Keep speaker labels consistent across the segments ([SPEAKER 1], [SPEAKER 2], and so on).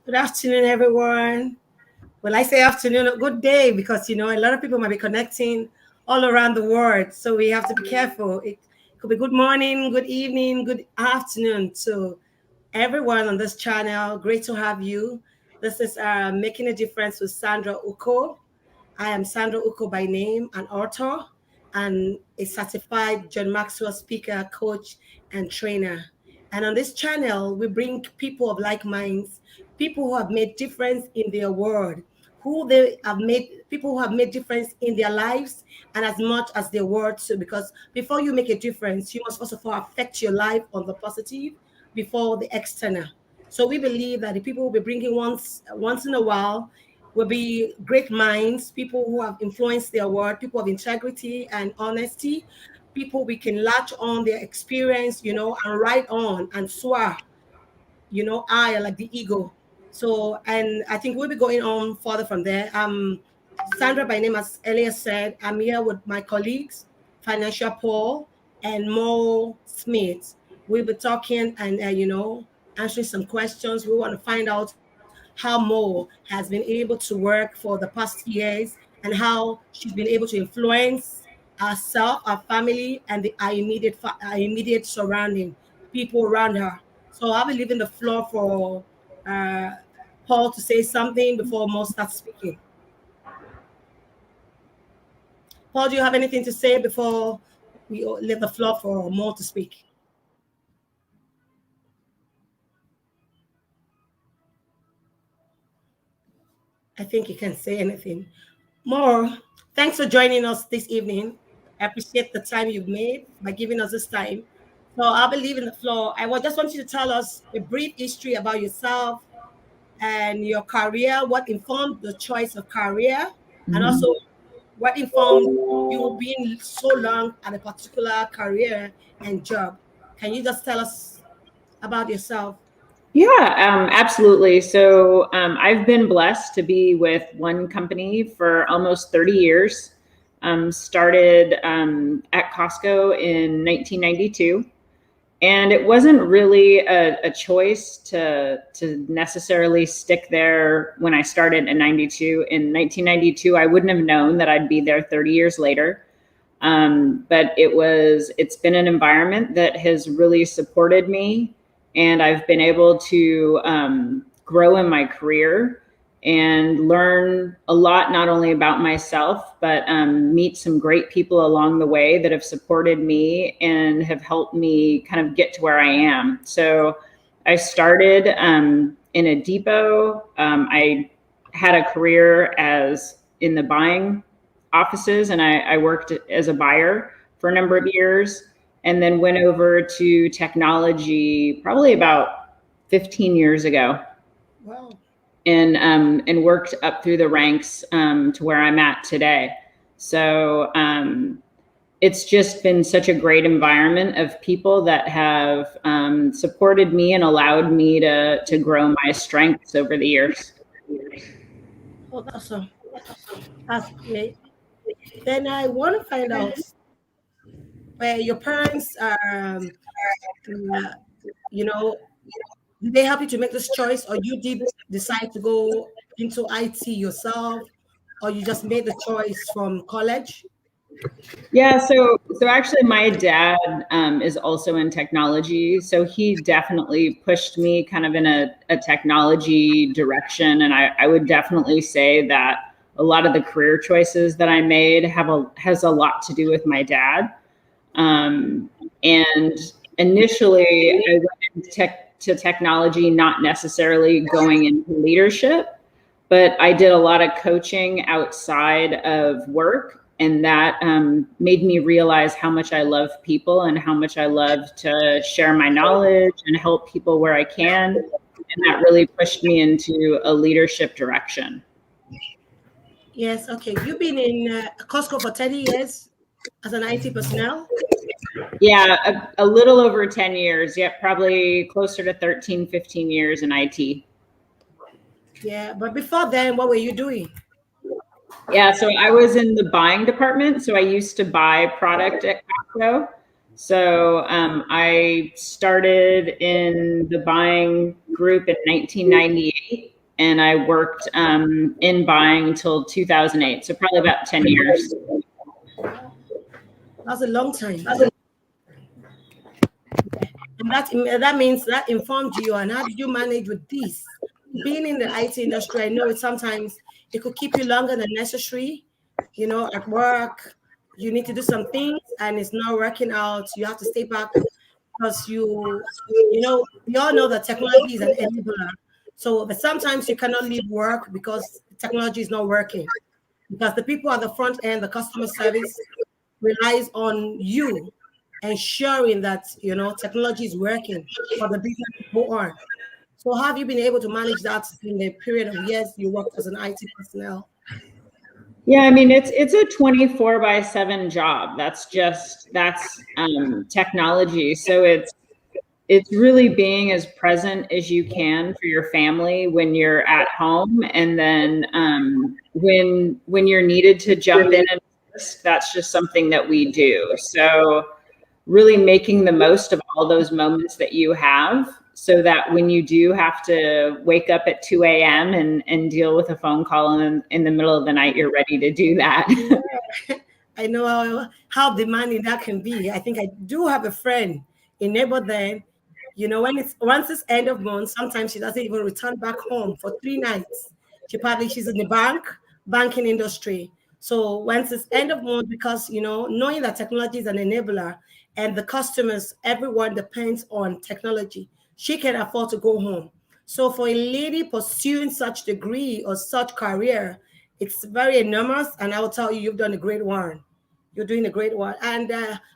[SPEAKER 1] Good afternoon, everyone. Well, I say afternoon, a good day, because a lot of people might be connecting all around the world, so we have to be careful. It could be good morning, good evening, good afternoon to everyone on this channel. Great to have you. This is Making a Difference with Sandra Ukoh. I am Sandra Ukoh by name, an author and a certified John Maxwell speaker, coach, and trainer. And on this channel, we bring people of like minds, people who have made difference in their world, people who have made difference in their lives and as much as their world too. Because before you make a difference, you must first of all affect your life on the positive before the external. So we believe that the people will be bringing once in a while will be great minds, people who have influenced their world, people of integrity and honesty, people we can latch on their experience, and write on and soar, I like the ego. So, and I think we'll be going on further from there. Sandra by name, as Elias said. I'm here with my colleagues, Financial Paul and Mo Smith. We'll be talking and, answering some questions. We want to find out how Mo has been able to work for the past years and how she's been able to influence herself, our family, and our immediate surrounding, people around her. So I'll be leaving the floor for uh, Paul to say something before Mo starts speaking. Paul, do you have anything to say before we leave the floor for Mo to speak? I think you can say anything. More. Thanks for joining us this evening. I appreciate the time you've made by giving us this time. So I'll be leaving the floor. Just want you to tell us a brief history about yourself and your career, what informed the choice of career, and also
[SPEAKER 2] Mhm.
[SPEAKER 1] what informed you being so long at a particular career and job. Can you just tell us about yourself?
[SPEAKER 2] Yeah, absolutely. So I've been blessed to be with one company for almost 30 years. Started at Costco in 1992. And it wasn't really a choice to necessarily stick there when I started in 92. In 1992, I wouldn't have known that I'd be there 30 years later. But it's been an environment that has really supported me, and I've been able to grow in my career and learn a lot, not only about myself, but meet some great people along the way that have supported me and have helped me kind of get to where I am. So I started in a depot. I had a career as in the buying offices, and I worked as a buyer for a number of years, and then went over to technology probably about 15 years ago,
[SPEAKER 1] Wow.
[SPEAKER 2] and worked up through the ranks to where I'm at today. So it's just been such a great environment of people that have supported me and allowed me to grow my strengths over the years.
[SPEAKER 1] Oh, that's awesome. That's great. Then I want to find out where your parents are, uh, you know, did they help you to make this choice, or you did decide to go into IT yourself, or you just made the choice from college?
[SPEAKER 2] Yeah, so actually, my dad is also in technology, so he definitely pushed me kind of in a technology direction, and I would definitely say that a lot of the career choices that I made has a lot to do with my dad. Um, and initially, I went into to technology, not necessarily going into leadership, but I did a lot of coaching outside of work. And that made me realize how much I love people and how much I love to share my knowledge and help people where I can. And that really pushed me into a leadership direction.
[SPEAKER 1] Yes, okay. You've been in Costco for 30 years as an IT personnel?
[SPEAKER 2] Yeah, a little over 10 years. Yeah, probably closer to 13, 15 years in IT.
[SPEAKER 1] Yeah, but before then, what were you doing?
[SPEAKER 2] Yeah, so I was in the buying department. So I used to buy product at Costco. So I started in the buying group in 1998, and I worked in buying until 2008. So probably about 10 years.
[SPEAKER 1] Wow, that's a long time. And that means that informed you. And how did you manage with this? Being in the IT industry, I know it sometimes it could keep you longer than necessary. At work, you need to do some things and it's not working out. You have to stay back because we all know that technology is an enabler. So, but sometimes you cannot leave work because technology is not working. Because the people at the front end, the customer service, relies on you ensuring that technology is working for the business to go on. So have you been able to manage that in the period of years you worked as an IT personnel?
[SPEAKER 2] Yeah, I mean it's a 24/7 job. That's technology. So it's really being as present as you can for your family when you're at home, and then when you're needed to jump in and assist, that's just something that we do. So really making the most of all those moments that you have, so that when you do have to wake up at 2 a.m. and deal with a phone call in the middle of the night, you're ready to do that.
[SPEAKER 1] I know how demanding that can be. I think I do have a friend in neighbor then, when it's once it's end of month, sometimes she doesn't even return back home for 3 nights. She's in the banking industry. So once it's end of month, because knowing that technology is an enabler and the customers, everyone depends on technology, she can afford to go home. So for a lady pursuing such degree or such career, It's very enormous, and I will tell you, you've done a great one. You're doing a great one. And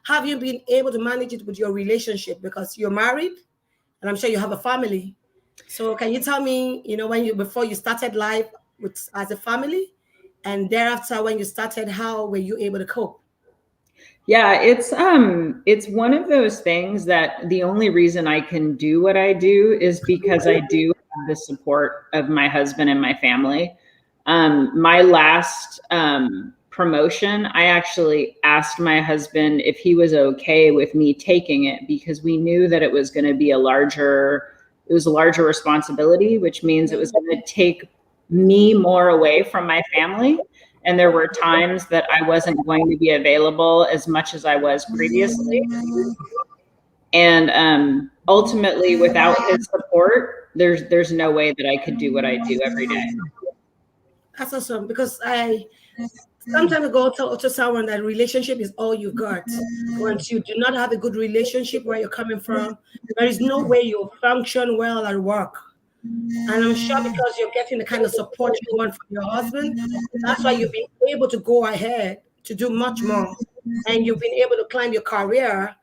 [SPEAKER 1] have you been able to manage it with your relationship? Because you're married, and I'm sure you have a family. So can you tell me, when you before you started life with as a family, and thereafter when you started, how were you able to cope?
[SPEAKER 2] Yeah, it's one of those things that the only reason I can do what I do is because I do have the support of my husband and my family. My last promotion, I actually asked my husband if he was okay with me taking it because we knew that it was going to be it was a larger responsibility, which means it was going to take me more away from my family. And there were times that I wasn't going to be available as much as I was previously. And ultimately, without his support, there's no way that I could do what I do every day.
[SPEAKER 1] That's awesome, because I sometimes go to someone that relationship is all you got. Once you do not have a good relationship where you're coming from, there is no way you'll function well at work. And I'm sure because you're getting the kind of support you want from your husband, that's why you've been able to go ahead to do much more. And you've been able to climb your career,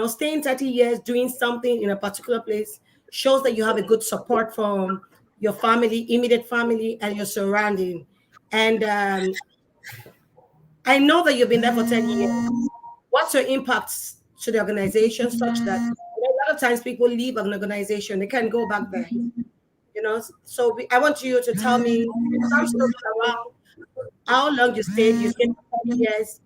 [SPEAKER 1] staying 30 years doing something in a particular place shows that you have a good support from your family, immediate family, and your surrounding. And I know that you've been there for 10 years. What's your impact to the organization such that a lot of times people leave an organization, they can't go back there? So I want you to tell me some stories around how long you stayed for 30 years,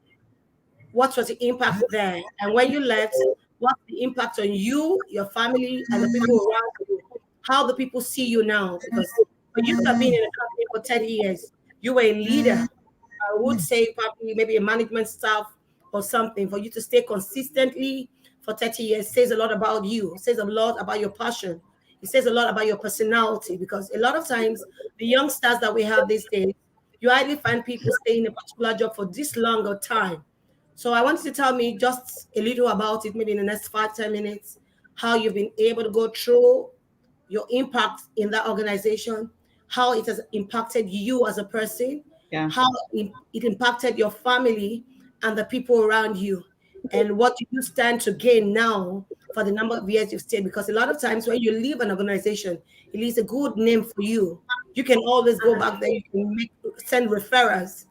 [SPEAKER 1] what was the impact there, and when you left, what's the impact on you, your family, and the people around you, how the people see you now, because for you to have been in a company for 30 years, you were a leader. I would say probably maybe a management staff or something. For you to stay consistently for 30 years says a lot about you. It says a lot about your passion. It says a lot about your personality, because a lot of times the youngsters that we have these days, you hardly find people staying in a particular job for this long a time. So I want you to tell me just a little about it, maybe in the next 5, 10 minutes, how you've been able to go through your impact in that organization, how it has impacted you as a person,
[SPEAKER 2] Yeah.
[SPEAKER 1] how it impacted your family and the people around you, and what do you stand to gain now for the number of years you've stayed. Because a lot of times when you leave an organization, it leaves a good name for you. You can always go back there, you can send referrals,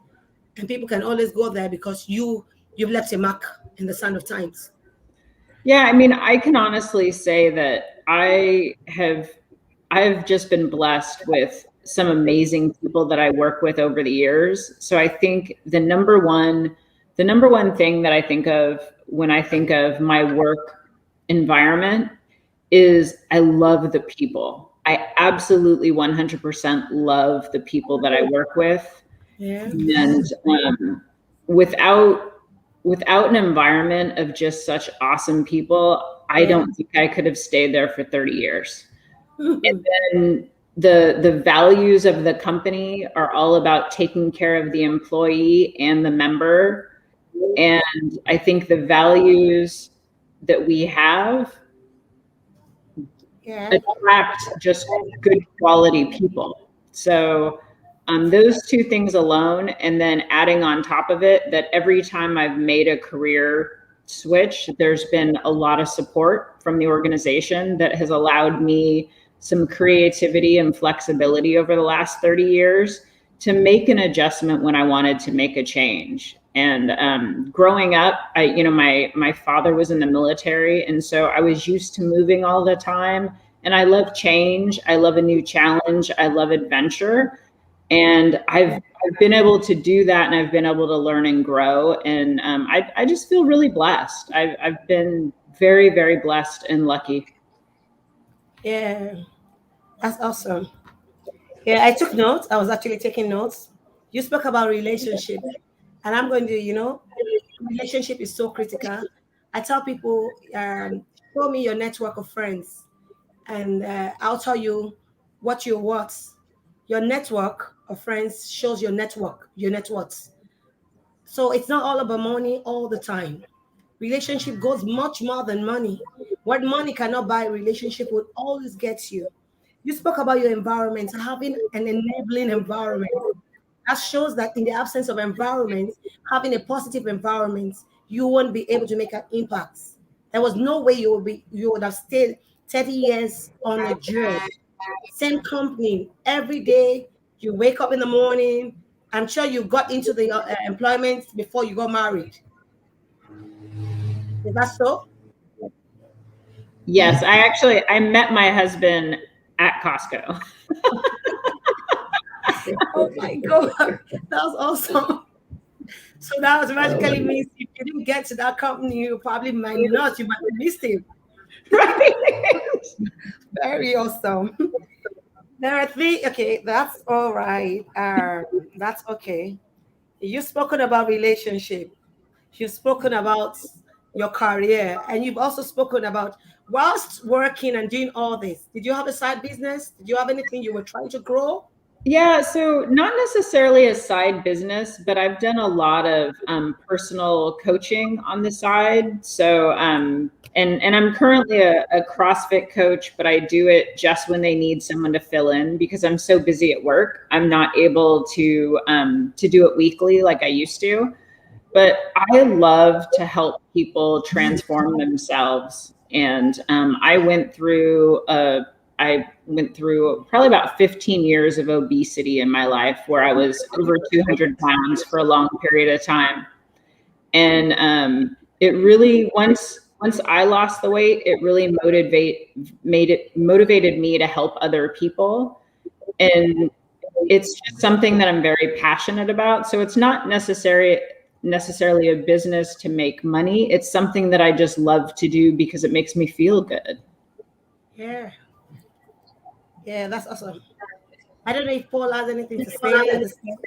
[SPEAKER 1] and people can always go there because you've left a mark in the sand of times.
[SPEAKER 2] Yeah, I mean, I can honestly say that I've just been blessed with some amazing people that I work with over the years. So I think the number one thing that I think of when I think of my work environment is I love the people. I absolutely 100% love the people that I work with.
[SPEAKER 1] Yeah.
[SPEAKER 2] And without without an environment of just such awesome people, I
[SPEAKER 1] Yeah.
[SPEAKER 2] don't think I could have stayed there for 30 years. And then the values of the company are all about taking care of the employee and the member. And I think the values that we have
[SPEAKER 1] Yeah.
[SPEAKER 2] attract just good quality people. So those two things alone, and then adding on top of it that every time I've made a career switch, there's been a lot of support from the organization that has allowed me some creativity and flexibility over the last 30 years to make an adjustment when I wanted to make a change. And growing up, my father was in the military, and so I was used to moving all the time. And I love change. I love a new challenge. I love adventure. And I've been able to do that, and I've been able to learn and grow. And I just feel really blessed. I've been very, very blessed and lucky.
[SPEAKER 1] Yeah. That's awesome. Yeah, I took notes. I was actually taking notes. You spoke about relationship, and I'm going to, relationship is so critical. I tell people, show me your network of friends, and I'll tell you what you're worth. Your network of friends shows your net worth. So it's not all about money all the time. Relationship goes much more than money. What money cannot buy, relationship will always get you. You spoke about your environment, having an enabling environment. That shows that in the absence of environment, having a positive environment, you won't be able to make an impact. There was no way you would have stayed 30 years on a job, same company every day. You wake up in the morning. I'm sure you got into the employment before you got married. Is that so?
[SPEAKER 2] Yes, I met my husband at Costco.
[SPEAKER 1] Oh my God, that was awesome. So that automatically means if you didn't get to that company, you probably might not. You might have missed him.
[SPEAKER 2] Right.
[SPEAKER 1] Very awesome. There are three. Okay, that's all right. That's okay. You've spoken about relationship. You've spoken about your career, and you've also spoken about whilst working and doing all this. Did you have a side business? Did you have anything you were trying to grow?
[SPEAKER 2] Yeah, so not necessarily a side business, but I've done a lot of personal coaching on the side. So, and I'm currently a CrossFit coach, but I do it just when they need someone to fill in because I'm so busy at work. I'm not able to do it weekly like I used to. But I love to help people transform themselves, and I went through probably about 15 years of obesity in my life where I was over 200 pounds for a long period of time. And it really, once I lost the weight, it really motivated me to help other people. And it's just something that I'm very passionate about. So it's not necessarily a business to make money. It's something that I just love to do because it makes me feel good.
[SPEAKER 1] Yeah. Yeah, that's awesome. I don't know if Paul has anything to say at this point.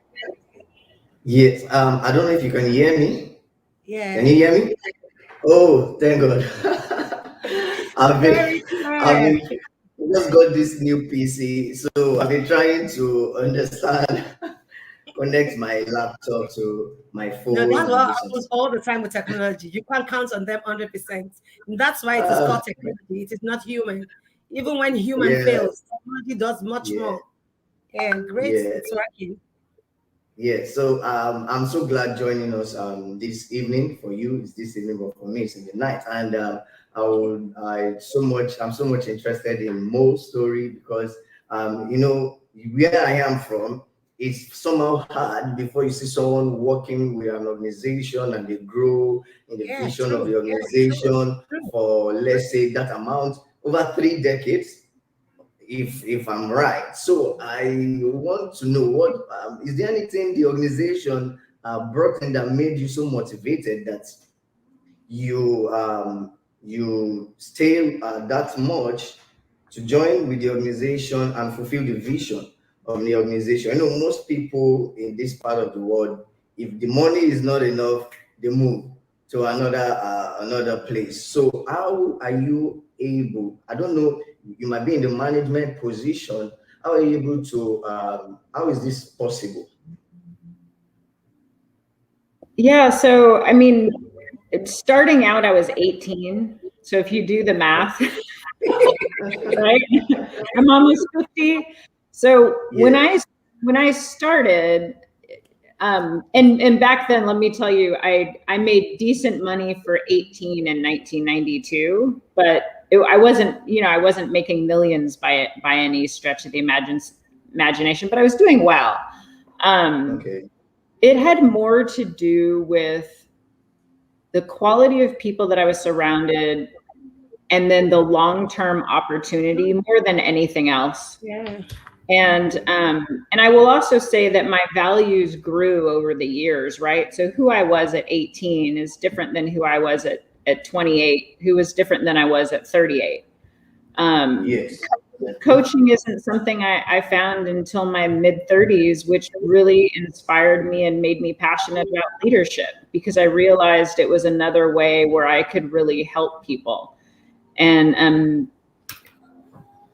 [SPEAKER 3] Yes, I don't know if you can hear me. Can
[SPEAKER 1] Yeah.
[SPEAKER 3] you hear me? Oh, thank God. I've been,
[SPEAKER 1] Very
[SPEAKER 3] I've
[SPEAKER 1] clear.
[SPEAKER 3] been, just got this new PC, so I've been trying to understand, connect my laptop to my
[SPEAKER 1] No,
[SPEAKER 3] phone
[SPEAKER 1] that's
[SPEAKER 3] and
[SPEAKER 1] what
[SPEAKER 3] do something.
[SPEAKER 1] happens all the time with technology. You can't count on them 100%. And that's why it is
[SPEAKER 3] Uh,
[SPEAKER 1] called technology. It is not human. Even when human
[SPEAKER 3] yeah,
[SPEAKER 1] fails, technology does much
[SPEAKER 3] yeah,
[SPEAKER 1] more. Yeah, great.
[SPEAKER 3] yeah.
[SPEAKER 1] It's working.
[SPEAKER 3] Yeah, so I'm so glad joining us this evening. For you, it's this evening, but for me, it's in the night. And I'm so much interested in Mo's story because where I am from, it's somehow hard before you see someone working with an organization and they grow in the
[SPEAKER 1] Yeah,
[SPEAKER 3] vision of the
[SPEAKER 1] true.
[SPEAKER 3] organization
[SPEAKER 1] True.
[SPEAKER 3] for, let's say, that amount over 3 decades, if I'm right. So I want to know what is there anything the organization brought in that made you so motivated that you stay that much to join with the organization and fulfill the vision of the organization. I know most people in this part of the world, if the money is not enough, they move to another place. So how are you able? I don't know. You might be in the management position. How are you able to? How is this possible?
[SPEAKER 2] Yeah, so I mean, starting out, I was 18. So if you do the math, right? I'm almost 50. So when
[SPEAKER 3] Yeah.
[SPEAKER 2] I started, and back then, let me tell you, I made decent money for 18 in 1992, but I wasn't making millions by any stretch of the imagination, but I was doing well. Um,
[SPEAKER 3] Okay.
[SPEAKER 2] it had more to do with the quality of people that I was surrounded, and then the long-term opportunity more than anything else.
[SPEAKER 1] Yeah.
[SPEAKER 2] And I will also say that my values grew over the years, right? So who I was at 18 is different than who I was at 28, who was different than I was at 38. Um,
[SPEAKER 3] Yes.
[SPEAKER 2] Coaching isn't something I found until my mid 30s, which really inspired me and made me passionate about leadership because I realized it was another way where I could really help people. And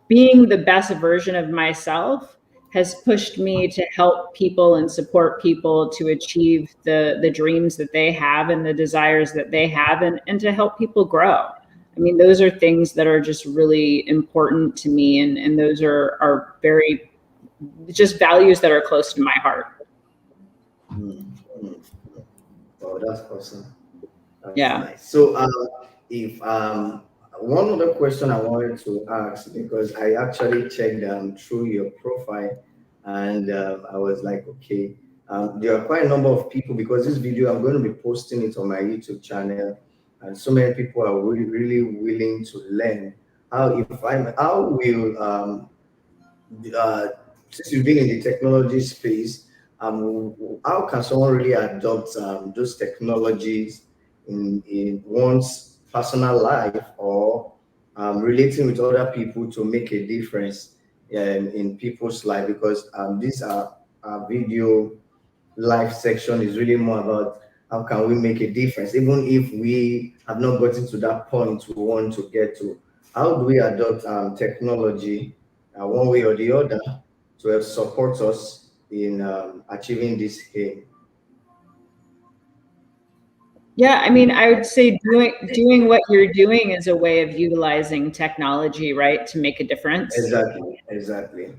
[SPEAKER 2] being the best version of myself has pushed me to help people and support people to achieve the dreams that they have and the desires that they have, and to help people grow. I mean, those are things that are just really important to me, and those are very just values that are close to my heart.
[SPEAKER 3] Mm, mm. Oh, that's awesome. That's
[SPEAKER 2] Yeah.
[SPEAKER 3] nice. So, if one other question I wanted to ask, because I actually checked through your profile, and I was like, okay, there are quite a number of people, because this video I'm going to be posting it on my YouTube channel, and so many people are really, really willing to learn how will uh, since you've been in the technology space, how can someone really adopt those technologies in one's personal life, or relating with other people to make a difference in people's life? Because these are video life section is really more about how can we make a difference, even if we have not gotten to that point we want to get to. How do we adopt technology one way or the other to help support us in achieving this aim?
[SPEAKER 2] Yeah, I mean, I would say doing what you're doing is a way of utilizing technology, right, to make a difference.
[SPEAKER 3] Exactly, exactly.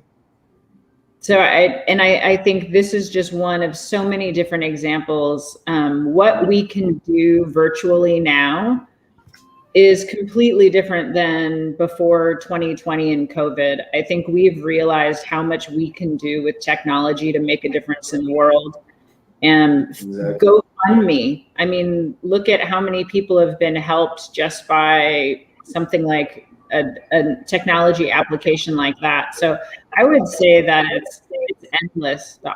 [SPEAKER 2] So I think this is just one of so many different examples. What we can do virtually now is completely different than before 2020 and COVID. I think we've realized how much we can do with technology to make a difference in the world. And
[SPEAKER 3] Exactly.
[SPEAKER 2] GoFundMe, I mean, look at how many people have been helped just by something like a technology application like that. So I would say that it's endless. The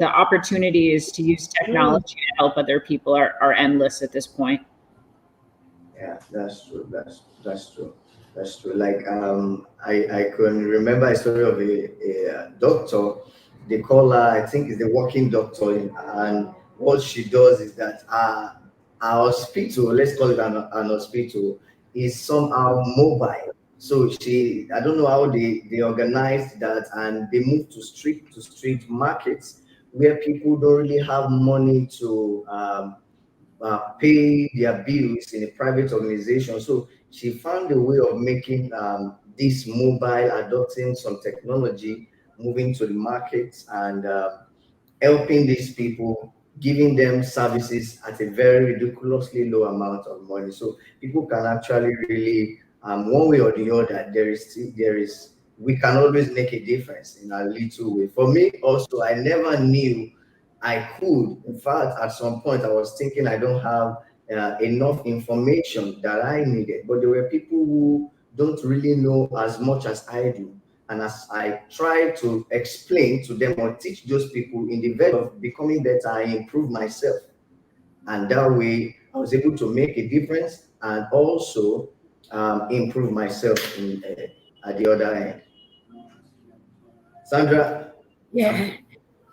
[SPEAKER 2] opportunities to use
[SPEAKER 1] Mm.
[SPEAKER 2] technology to help other people are endless at this point.
[SPEAKER 3] Yeah, that's true. That's true. That's true. Like I can remember a story of a doctor. They call her, I think, is the working doctor, and what she does is that our hospital, let's call it an hospital, is somehow mobile. So I don't know how they organized that, and they moved to street markets where people don't really have money to pay their bills in a private organization. So she found a way of making this mobile, adopting some technology, moving to the markets, and helping these people, giving them services at a very ridiculously low amount of money. So people can actually really, one way or the other, we can always make a difference in a little way. For me, also, I never knew I could. In fact, at some point, I was thinking I don't have enough information that I needed, but there were people who don't really know as much as I do. And as I try to explain to them or teach those people in the vein of becoming better, I improve myself. And that way, I was able to make a difference and also improve myself at the other end. Sandra,
[SPEAKER 1] Yeah,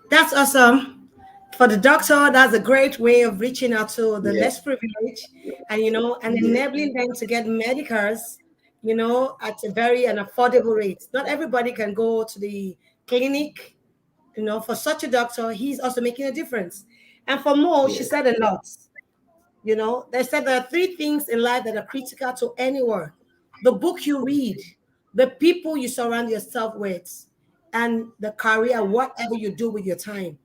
[SPEAKER 1] that's awesome. For the doctor, that's a great way of reaching out to the
[SPEAKER 3] yeah,
[SPEAKER 1] less privileged and, and
[SPEAKER 3] yeah,
[SPEAKER 1] enabling them to get medicals, at a very an affordable rate. Not everybody can go to the clinic, for such a doctor, he's also making a difference. And for Mo, she
[SPEAKER 3] yeah,
[SPEAKER 1] said a lot. They said there are three things in life that are critical to anyone: the book you read, the people you surround yourself with, and the career, whatever you do with your time.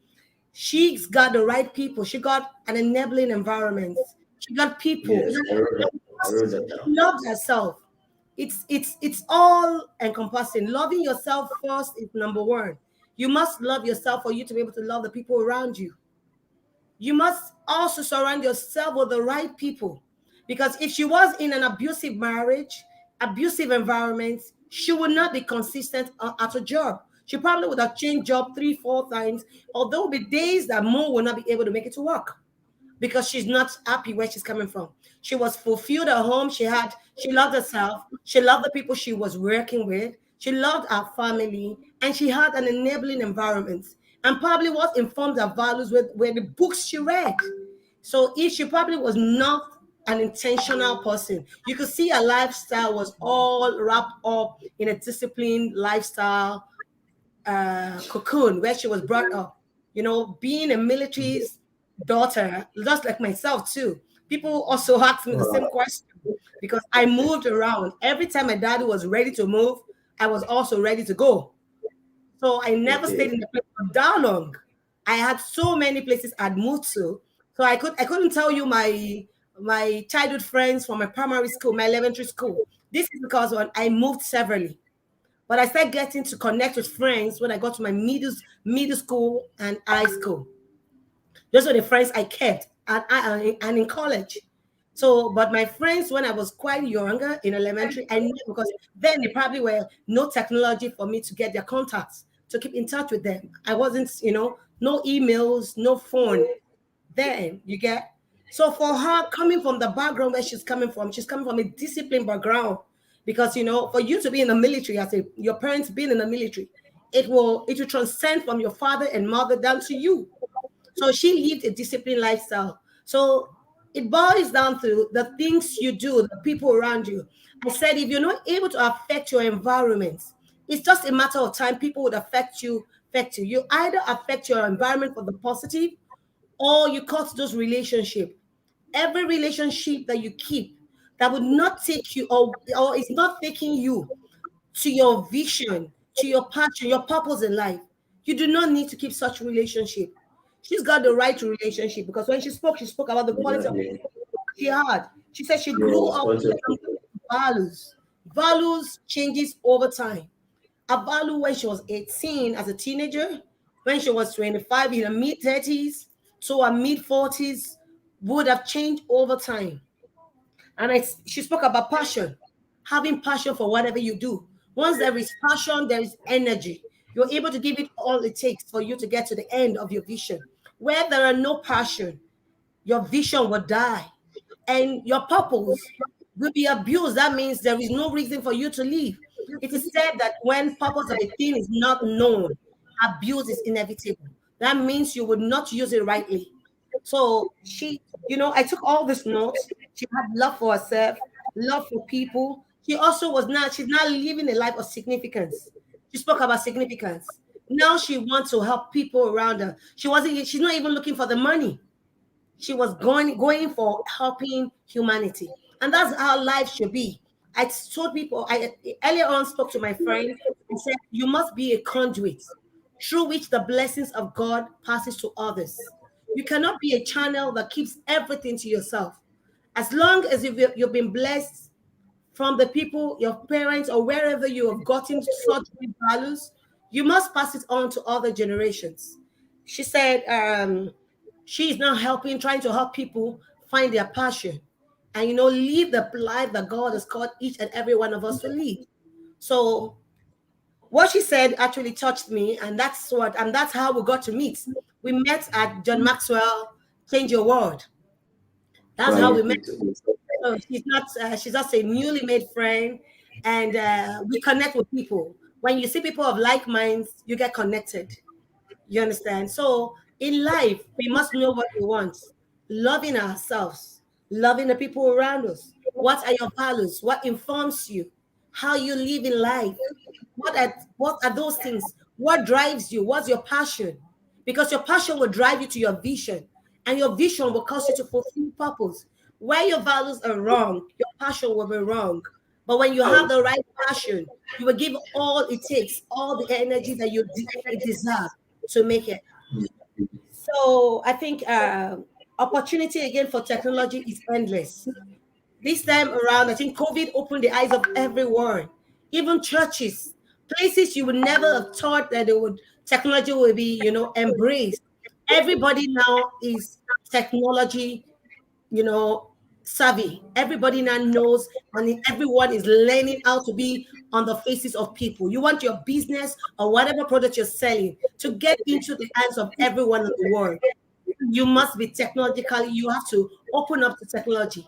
[SPEAKER 1] She's got the right people. She got an enabling environment. She got people.
[SPEAKER 3] yes. I wrote that
[SPEAKER 1] She
[SPEAKER 3] down.
[SPEAKER 1] loves herself. It's all encompassing. Loving yourself first is number one. You must love yourself for you to be able to love the people around you. You must also surround yourself with the right people. Because if she was in an abusive marriage, abusive environment, she would not be consistent at her job. She probably would have changed job 3, 4 times, or there will be days that Mo will not be able to make it to work because she's not happy where she's coming from. She was fulfilled at home. She loved herself. She loved the people she was working with. She loved her family, and she had an enabling environment. And probably what informed her values were the books she read. So if she probably was not an intentional person, you could see her lifestyle was all wrapped up in a disciplined lifestyle cocoon where she was brought up. Being a military's daughter, just like myself too. People also asked me the same
[SPEAKER 3] Oh,
[SPEAKER 1] question because I moved around. Every time my dad was ready to move, I was also ready to go. So I never stayed
[SPEAKER 3] okay.
[SPEAKER 1] in the place for that long. I had so many places I'd moved to. So I couldn't tell you my childhood friends from my primary school, my elementary school. This is because when I moved severally. But I started getting to connect with friends when I got to my middle school and high school. Those were the friends I kept and in college. So, but my friends when I was quite younger in elementary, I knew because then there probably were no technology for me to get their contacts to keep in touch with them. I wasn't, no emails, no phone. Then you get. So for her coming from the background where she's coming from a disciplined background, because for you to be in the military, as your parents being in the military, it will transcend from your father and mother down to you. So she lived a disciplined lifestyle. So it boils down to the things you do, the people around you. I said, if you're not able to affect your environment, it's just a matter of time. People would affect you. You either affect your environment for the positive, or you cut those relationships. Every relationship that you keep that would not take you, or is not taking you to your vision, to your passion, your purpose in life, you do not need to keep such relationship. She's got the right to relationship, because when she spoke about the quality of
[SPEAKER 3] Exactly.
[SPEAKER 1] she had. She said she grew
[SPEAKER 3] Yes,
[SPEAKER 1] up with some
[SPEAKER 3] conscious.
[SPEAKER 1] values. Values changes over time. A value when she was 18 as a teenager, when she was 25 in her mid 30s to her mid 40s, would have changed over time. And she spoke about passion, having passion for whatever you do. Once there is passion, there is energy. You're able to give it all it takes for you to get to the end of your vision. Where there are no passion, your vision will die and your purpose will be abused. That means there is no reason for you to live. It is said that when purpose of a thing is not known, abuse is inevitable. That means you would not use it rightly. So I took all these notes. She had love for herself, love for people. She's not living a life of significance. She spoke about significance. Now she wants to help people around her. She's not even looking for the money. She was going for helping humanity. And that's how life should be. I told people, I earlier on spoke to my friend and said, you must be a conduit through which the blessings of God passes to others. You cannot be a channel that keeps everything to yourself. As long as you've been blessed from the people, your parents, or wherever you have gotten such good values, you must pass it on to other generations. She said she is now trying to help people find their passion and, live the life that God has called each and every one of us to live. So what she said actually touched me, and that's how we got to meet. We met at John Maxwell Change Your World. That's how we met.
[SPEAKER 3] Wonderful.
[SPEAKER 1] So she's just a newly made friend, and we connect with people. When you see people of like minds, you get connected. You understand? So in life, we must know what we want. Loving ourselves, loving the people around us. What are your values? What informs you? How you live in life? What are those things? What drives you? What's your passion? Because your passion will drive you to your vision, and your vision will cause you to fulfill purpose. Where your values are wrong, your passion will be wrong. But when you have the right passion, you will give all it takes, all the energy that you deserve to make it. So I think opportunity again for technology is endless. This time around, I think COVID opened the eyes of everyone, even churches, places you would never have thought that technology would be, embraced. Everybody now is technology, you know, savvy. Everybody now knows, and everyone is learning how to be on the faces of people. You want your business or whatever product you're selling to get into the hands of everyone in the world. You must be technologically, you have to open up to technology.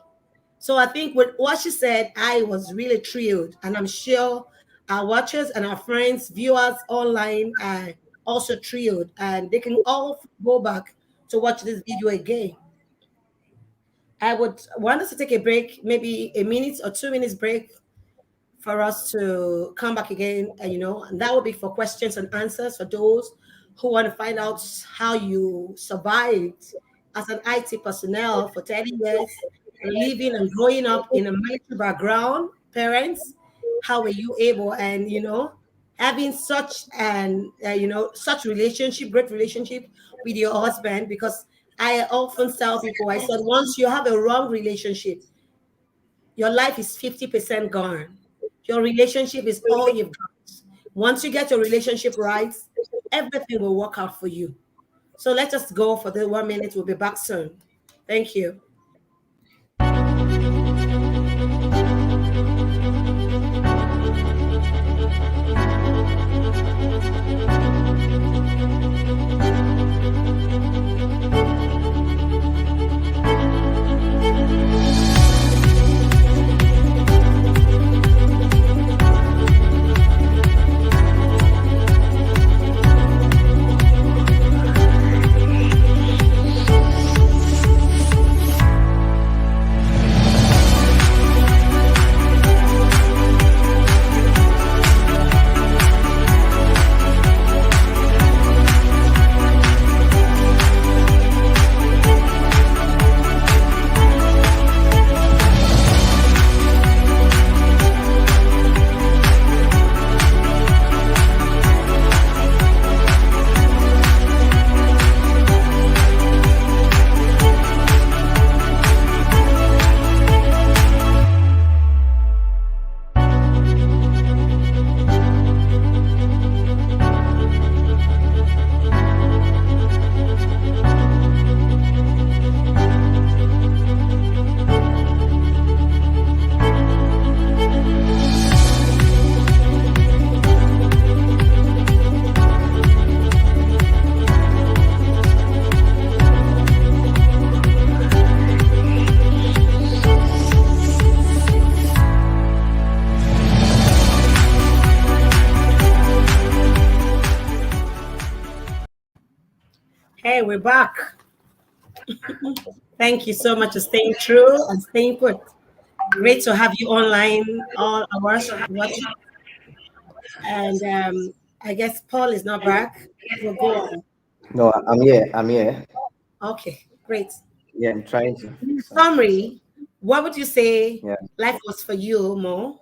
[SPEAKER 1] So I think with what she said, I was really thrilled. And I'm sure our watchers and our friends, viewers online are also thrilled. And they can all go back to watch this video again. I would want us to take a break, maybe a minute or 2 minutes break for us to come back again. And that will be for questions and answers for those who want to find out how you survived as an IT personnel for 30 years, living and growing up in a military background, parents, how were you able, and having such such relationship, great relationship with your husband, because I often tell people, I said, once you have a wrong relationship, your life is 50% gone. Your relationship is all you've got. Once you get your relationship right, everything will work out for you. So let's just go for the 1 minute. We'll be back soon. Thank you. Hey, we're back. Thank you so much for staying true and staying put. Great to have you online all hours watching. And I guess Paul is not back. We'll go on.
[SPEAKER 3] No, I'm here. I'm here.
[SPEAKER 1] Okay, great.
[SPEAKER 3] Yeah, I'm trying to.
[SPEAKER 1] In summary, what would you say
[SPEAKER 3] Yeah.
[SPEAKER 1] life was for you, Mo?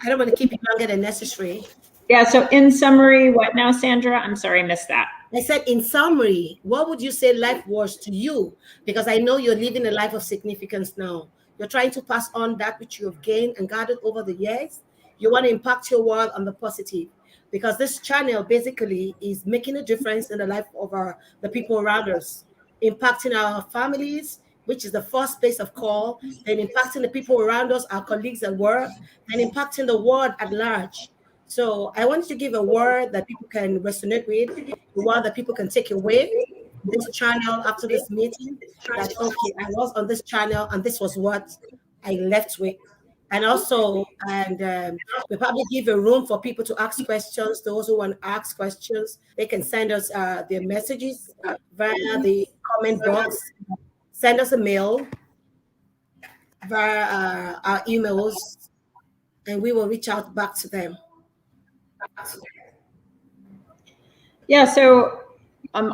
[SPEAKER 1] I don't want to keep you longer than necessary.
[SPEAKER 2] Yeah. So in summary, what now, Sandra? I'm sorry, I missed that.
[SPEAKER 1] I said, in summary, what would you say life was to you? Because I know you're living a life of significance now. You're trying to pass on that which you have gained and gathered over the years. You want to impact your world on the positive. Because this channel basically is making a difference in the life of the people around us, impacting our families, which is the first place of call, then impacting the people around us, our colleagues at work, and impacting the world at large. So I wanted to give a word that people can resonate with, a word that people can take away this channel after this meeting. That okay, I was on this channel and this was what I left with. And also, we probably give a room for people to ask questions. Those who want to ask questions, they can send us their messages via the comment box. Send us a mail via our emails, and we will reach out back to them.
[SPEAKER 2] Yeah. So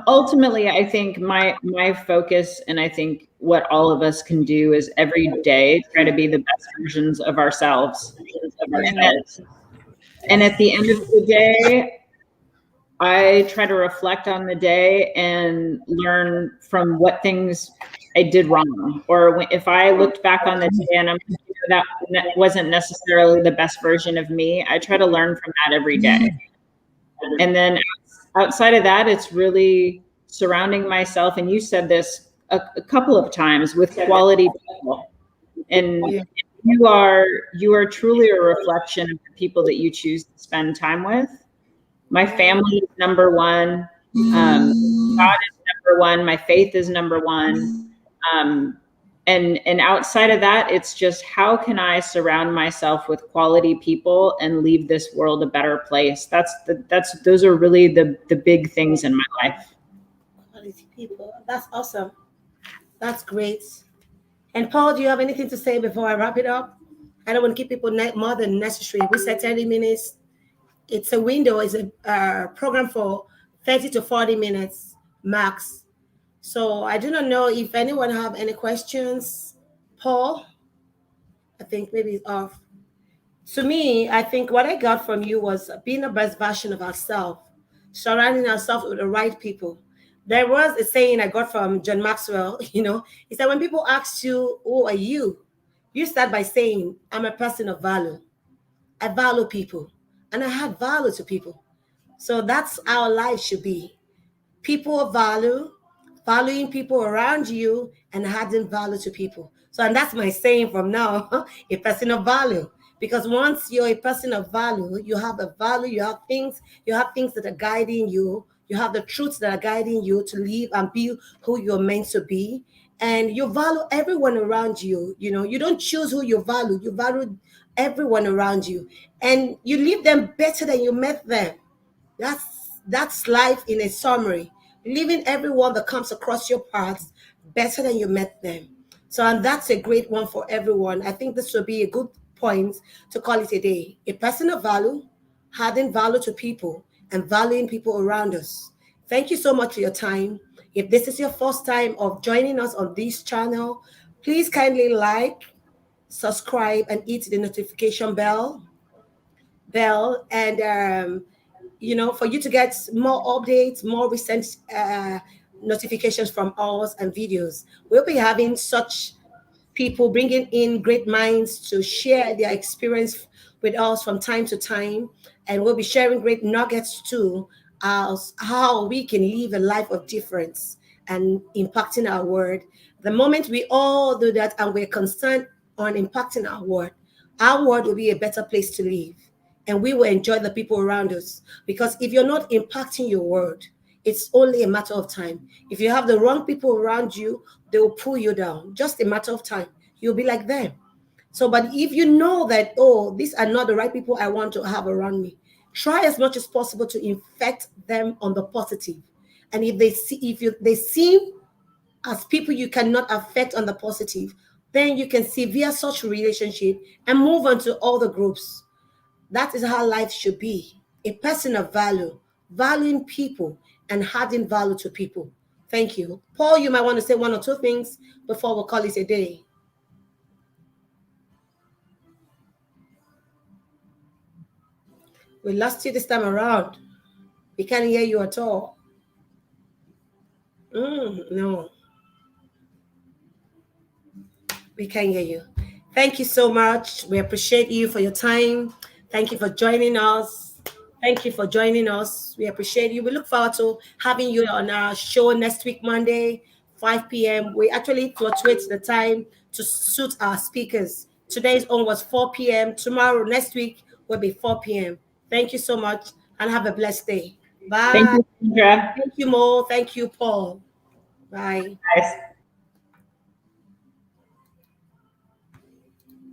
[SPEAKER 2] ultimately, I think my focus, and I think what all of us can do, is every day try to be the best versions of ourselves. And at the end of the day, I try to reflect on the day and learn from what things I did wrong. Or if I looked back on the day and that wasn't necessarily the best version of me, I try to learn from that every day. And then outside of that, it's really surrounding myself, and you said this a couple of times, with quality people. And you are truly a reflection of the people that you choose to spend time with. My family is number one. God is number one. My faith is number one. And outside of that, it's just, how can I surround myself with quality people and leave this world a better place? Those are really the big things in my life.
[SPEAKER 1] Quality people. That's awesome. That's great. And Paul, do you have anything to say before I wrap it up? I don't want to keep people more than necessary. We said 30 minutes. It's a window. It's a program for 30 to 40 minutes max. So I do not know if anyone have any questions. Paul, I think maybe it's off. To me, I think what I got from you was being the best version of ourselves. surrounding ourselves with the right people. There was a saying I got from John Maxwell, he said, when people ask you, who are you start by saying, I'm a person of value. I value people and I have value to people. So that's how life should be. People of value, valuing people around you, and adding value to people. So, and that's my saying from now, a person of value. Because once you're a person of value, you have a value, you have things that are guiding you, you have the truths that are guiding you to live and be who you're meant to be. And you value everyone around you. You don't choose who you value everyone around you. And you leave them better than you met them. That's life in a summary. Leaving everyone that comes across your paths better than you met them. So, and that's a great one for everyone. I think this will be a good point to call it a day. A person of value, adding value to people, and valuing people around us. Thank you so much for your time. If this is your first time of joining us on this channel, please kindly like, subscribe, and hit the notification bell, and for you to get more updates, more recent notifications from us and videos. We'll be having such people bringing in great minds to share their experience with us from time to time. And we'll be sharing great nuggets too, as how we can live a life of difference and impacting our world. The moment we all do that and we're concerned on impacting our world will be a better place to live, and we will enjoy the people around us. Because if you're not impacting your world, it's only a matter of time. If you have the wrong people around you, they will pull you down. Just a matter of time. You'll be like them. So, but if you know that, oh, these are not the right people I want to have around me, try as much as possible to infect them on the positive. And if they seem as people you cannot affect on the positive, then you can severe such relationship and move on to other groups. That is how life should be. A person of value, valuing people and adding value to people. Thank you. Paul, you might want to say one or two things before we call it a day. We lost you this time around. We can't hear you at all. No, we can't hear you. Thank you so much. We appreciate you for your time. Thank you for joining us. Thank you for joining us. We appreciate you. We look forward to having you on our show next week, Monday, 5 p.m. We actually fluctuate the time to suit our speakers. Today's on was 4 p.m. Tomorrow, next week, will be 4 p.m. Thank you so much and have a blessed day.
[SPEAKER 2] Thank
[SPEAKER 1] Bye.
[SPEAKER 2] you, Sandra.
[SPEAKER 1] Thank you, Mo. Thank you, Paul. Bye.
[SPEAKER 2] Guys.